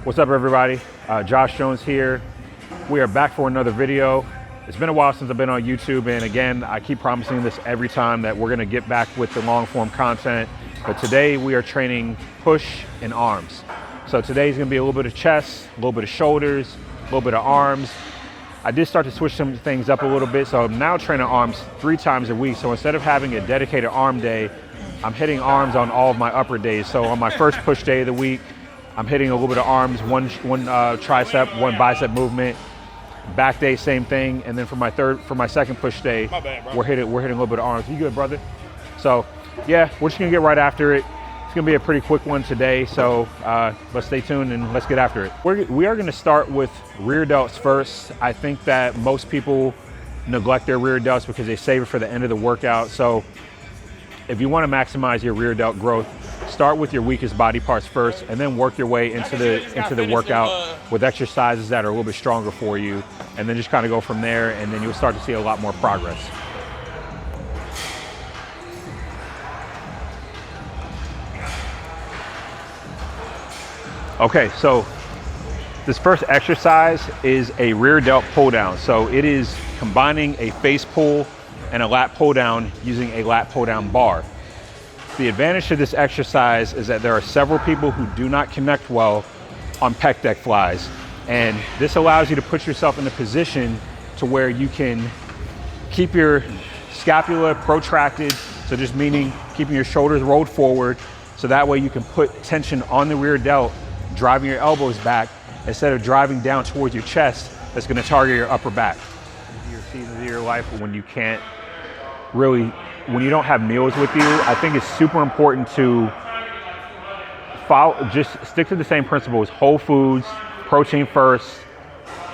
What's up, everybody? Josh Jones here. We are back for another video. It's been a while since I've been on YouTube, and again, I keep promising this every time that we're gonna get back with the long form content. But today we are training push and arms. So today's gonna be a little bit of chest, a little bit of shoulders, a little bit of arms. I did start to switch some things up a little bit, so I'm now training arms 3 times a week. So instead of having a dedicated arm day, I'm hitting arms on all of my upper days. So on my first push day of the week, I'm hitting a little bit of arms, one tricep, one bicep movement. Back day, same thing. And then for my second push day, we're hitting a little bit of arms. You good, brother? So yeah, we're just gonna get right after it. It's gonna be a pretty quick one today. So let's stay tuned and let's get after it. We are gonna start with rear delts first. I think that most people neglect their rear delts because they save it for the end of the workout. So if you wanna maximize your rear delt growth, start with your weakest body parts first and then work your way into the workout with exercises that are a little bit stronger for you, and then just kind of go from there, and then you'll start to see a lot more progress. Okay, so this first exercise is a rear delt pull down. So it is combining a face pull and a lat pull down using a lat pull down bar. The advantage to this exercise is that there are several people who do not connect well on pec deck flies. And this allows you to put yourself in a position to where you can keep your scapula protracted. So just meaning keeping your shoulders rolled forward. So that way you can put tension on the rear delt, driving your elbows back instead of driving down towards your chest. That's gonna target your upper back. Your seasons of your life when you can't really, when you don't have meals with you, I think it's super important to just stick to the same principles: whole foods, protein first,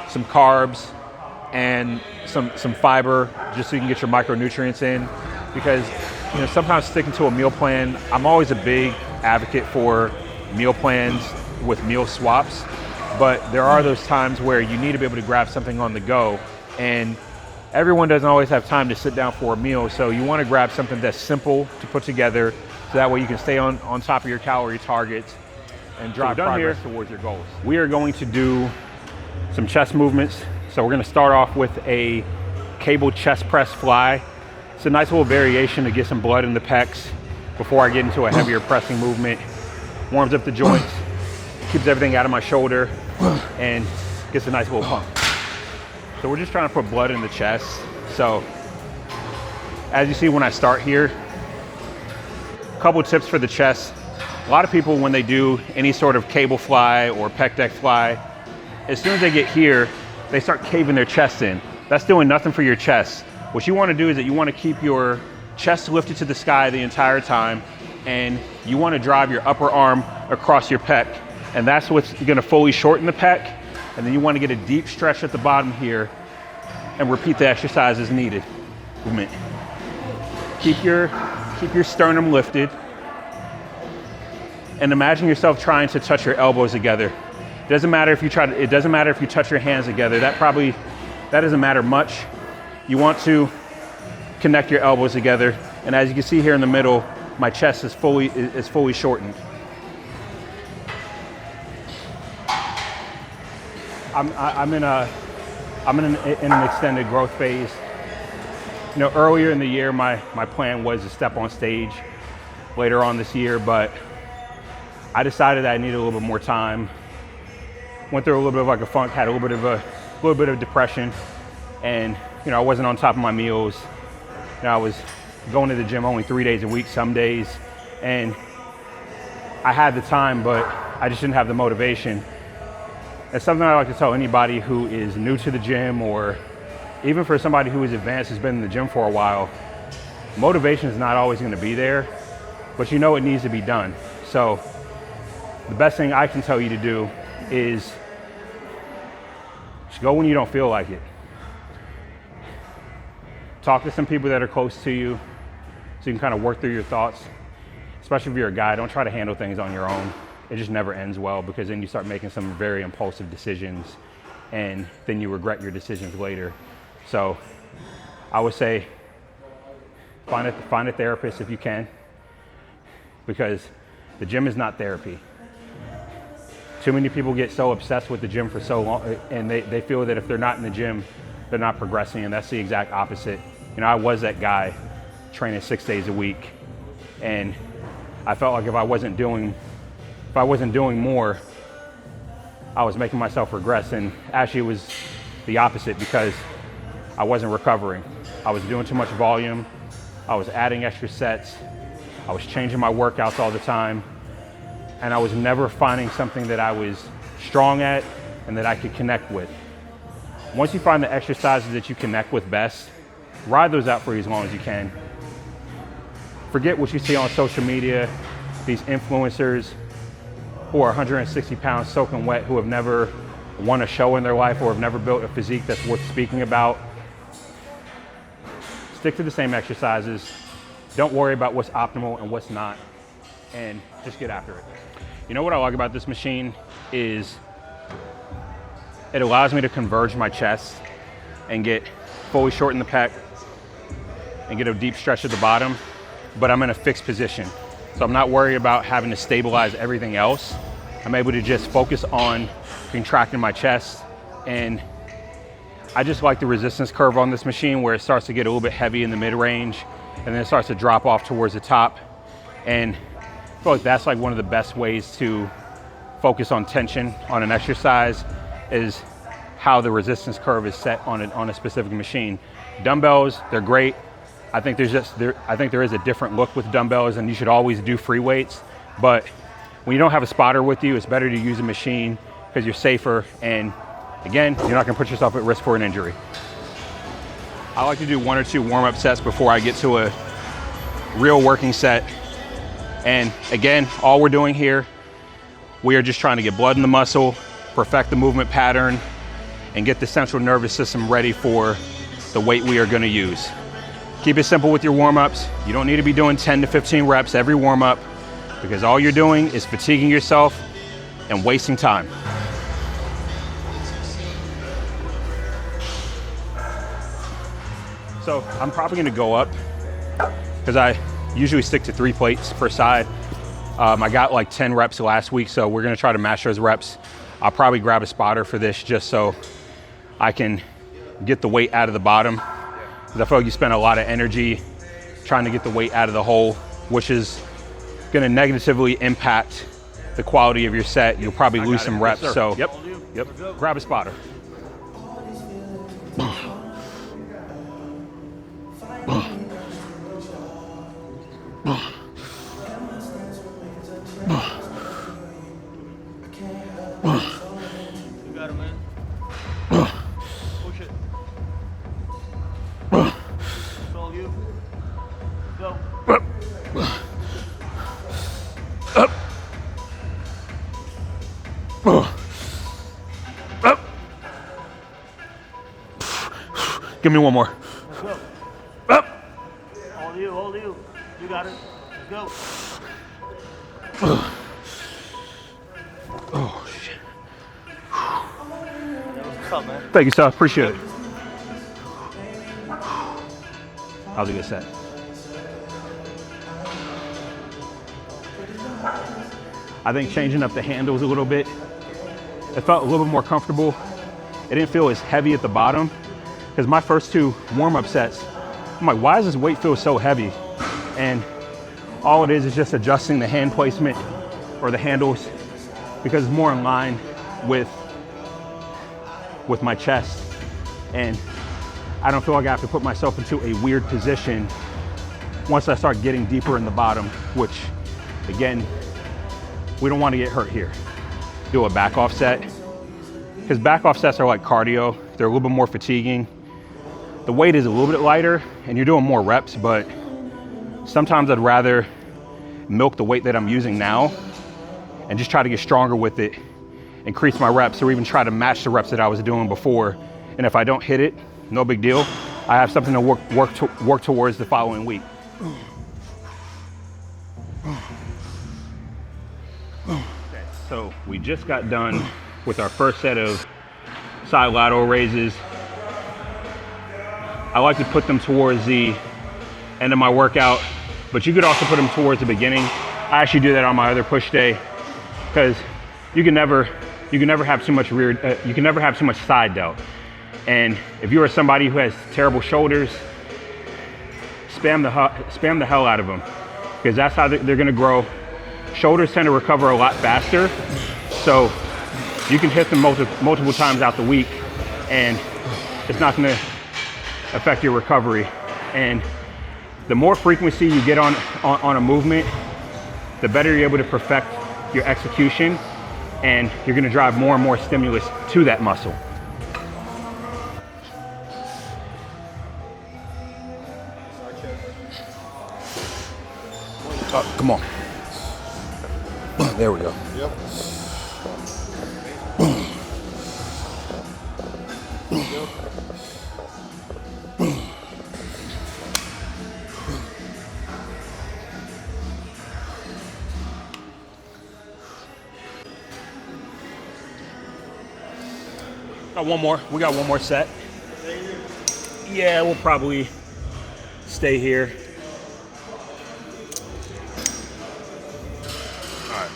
some carbs, and some fiber, just so you can get your micronutrients in. Because sometimes sticking to a meal plan, I'm always a big advocate for meal plans with meal swaps, but there are those times where you need to be able to grab something on the go, and everyone doesn't always have time to sit down for a meal, so you want to grab something that's simple to put together, so that way you can stay on top of your calorie targets and drive progress towards your goals. We are going to do some chest movements. So we're going to start off with a cable chest press fly. It's a nice little variation to get some blood in the pecs before I get into a heavier pressing movement. Warms up the joints, keeps everything out of my shoulder, and gets a nice little pump. So we're just trying to put blood in the chest. So as you see when I start here, a couple tips for the chest. A lot of people, when they do any sort of cable fly or pec deck fly, as soon as they get here, they start caving their chest in. That's doing nothing for your chest. What you want to do is that you want to keep your chest lifted to the sky the entire time, and you want to drive your upper arm across your pec. And that's what's going to fully shorten the pec. And then you want to get a deep stretch at the bottom here and repeat the exercise as needed. Movement. Keep your sternum lifted, and imagine yourself trying to touch your elbows together. It doesn't matter if you touch your hands together. That doesn't matter much. You want to connect your elbows together, and as you can see here in the middle, my chest is fully shortened. I'm in an extended growth phase. Earlier in the year, my plan was to step on stage later on this year, but I decided that I needed a little bit more time. Went through a little bit of like a funk, had a little bit of depression, and I wasn't on top of my meals. I was going to the gym only 3 days a week some days, and I had the time, but I just didn't have the motivation. It's something I like to tell anybody who is new to the gym, or even for somebody who is advanced, who's been in the gym for a while. Motivation is not always going to be there, but it needs to be done. So the best thing I can tell you to do is just go when you don't feel like it. Talk to some people that are close to you so you can kind of work through your thoughts. Especially if you're a guy, don't try to handle things on your own. It just never ends well, because then you start making some very impulsive decisions, and then you regret your decisions later. So I would say find a therapist if you can, because the gym is not therapy. Too many people get so obsessed with the gym for so long, and they feel that if they're not in the gym, they're not progressing, and that's the exact opposite. You know, I was that guy training 6 days a week, and I felt like if I wasn't doing more, I was making myself regress, and actually it was the opposite because I wasn't recovering. I was doing too much volume, I was adding extra sets, I was changing my workouts all the time, and I was never finding something that I was strong at and that I could connect with. Once you find the exercises that you connect with best, ride those out for you as long as you can. Forget what you see on social media, these influencers who are 160 pounds soaking wet, who have never won a show in their life or have never built a physique that's worth speaking about. Stick to the same exercises. Don't worry about what's optimal and what's not, and just get after it. You know what I like about this machine is it allows me to converge my chest and get fully shorten the pec and get a deep stretch at the bottom, but I'm in a fixed position. So I'm not worried about having to stabilize everything else. I'm able to just focus on contracting my chest, and I just like the resistance curve on this machine where it starts to get a little bit heavy in the mid-range and then it starts to drop off towards the top. And I feel like that's like one of the best ways to focus on tension on an exercise, is how the resistance curve is set on a specific machine. Dumbbells, they're great. I think there is a different look with dumbbells, and you should always do free weights. But when you don't have a spotter with you, it's better to use a machine because you're safer, and again, you're not gonna put yourself at risk for an injury. I like to do 1 or 2 warm-up sets before I get to a real working set. And again, all we're doing here, we are just trying to get blood in the muscle, perfect the movement pattern, and get the central nervous system ready for the weight we are gonna use. Keep it simple with your warm-ups. You don't need to be doing 10 to 15 reps every warm-up, because all you're doing is fatiguing yourself and wasting time. So I'm probably gonna go up because I usually stick to 3 plates per side. I got like 10 reps last week, so we're gonna try to match those reps. I'll probably grab a spotter for this just so I can get the weight out of the bottom, because I feel like you spend a lot of energy trying to get the weight out of the hole, which is gonna negatively impact the quality of your set. You'll probably lose some reps. Yes, so yep, grab a spotter. You got it, man. Push it. It's all you. Go. Give me one more. Let's go. All you. You got it. Let's go. Oh, shit. What's up, man? Thank you, sir. Appreciate it. That was a good set. I think changing up the handles a little bit, it felt a little bit more comfortable. It didn't feel as heavy at the bottom, because my first 2 warm-up sets, I'm like, why does this weight feel so heavy? And all it is just adjusting the hand placement or the handles, because it's more in line with my chest. And I don't feel like I have to put myself into a weird position once I start getting deeper in the bottom, which again, we don't want to get hurt here. Do a back off set, because back off sets are like cardio. They're a little bit more fatiguing. The weight is a little bit lighter and you're doing more reps, but sometimes I'd rather milk the weight that I'm using now and just try to get stronger with it, increase my reps, or even try to match the reps that I was doing before. And if I don't hit it, no big deal. I have something to work towards the following week. Okay, so we just got done with our first set of side lateral raises. I like to put them towards the end of my workout, but you could also put them towards the beginning. I actually do that on my other push day, because you can never have too much rear, you can never have too much side delt. And if you are somebody who has terrible shoulders, spam the hell out of them, because that's how they're gonna grow. Shoulders tend to recover a lot faster, so you can hit them multiple times out the week, and it's not gonna affect your recovery. And the more frequency you get on a movement, the better you're able to perfect your execution, and you're gonna drive more and more stimulus to that muscle. Come on. There we go. Yep. Got one more. We got one more set. Yeah, we'll probably stay here. All right.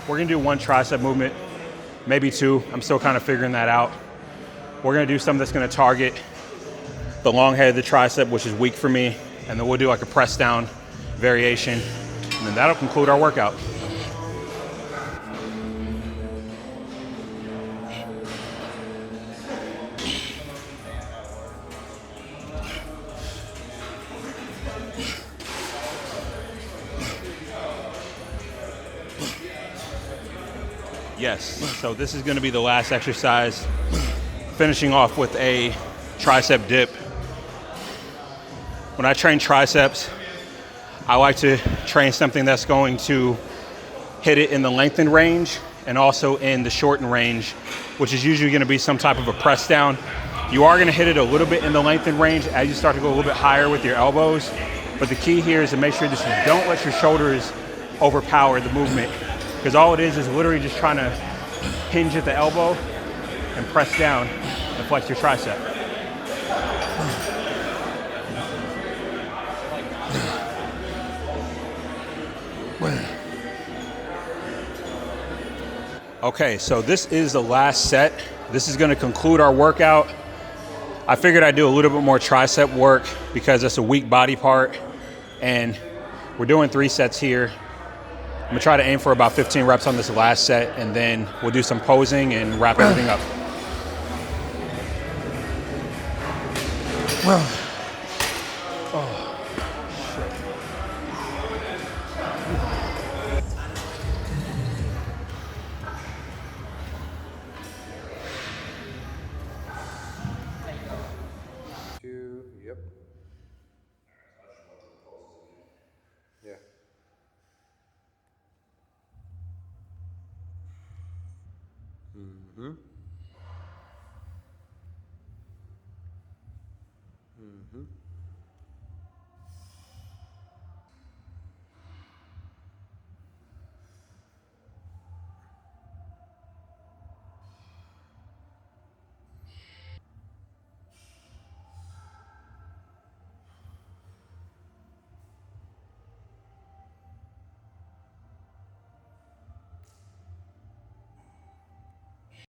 We're gonna do one tricep movement, maybe two. I'm still kind of figuring that out. We're gonna do something that's gonna target the long head of the tricep, which is weak for me, and then we'll do like a press down variation, and then that'll conclude our workout. Yes, so this is gonna be the last exercise, finishing off with a tricep dip. When I train triceps, I like to train something that's going to hit it in the lengthened range and also in the shortened range, which is usually gonna be some type of a press down. You are gonna hit it a little bit in the lengthened range as you start to go a little bit higher with your elbows, but the key here is to make sure that you don't let your shoulders overpower the movement, because all it is literally just trying to hinge at the elbow and press down and flex your tricep. Okay, so this is the last set. This is gonna conclude our workout. I figured I'd do a little bit more tricep work because that's a weak body part, and we're doing 3 sets here. I'm gonna try to aim for about 15 reps on this last set, and then we'll do some posing and wrap everything up. Yep. Yeah. Mm-hmm. Mm-hmm.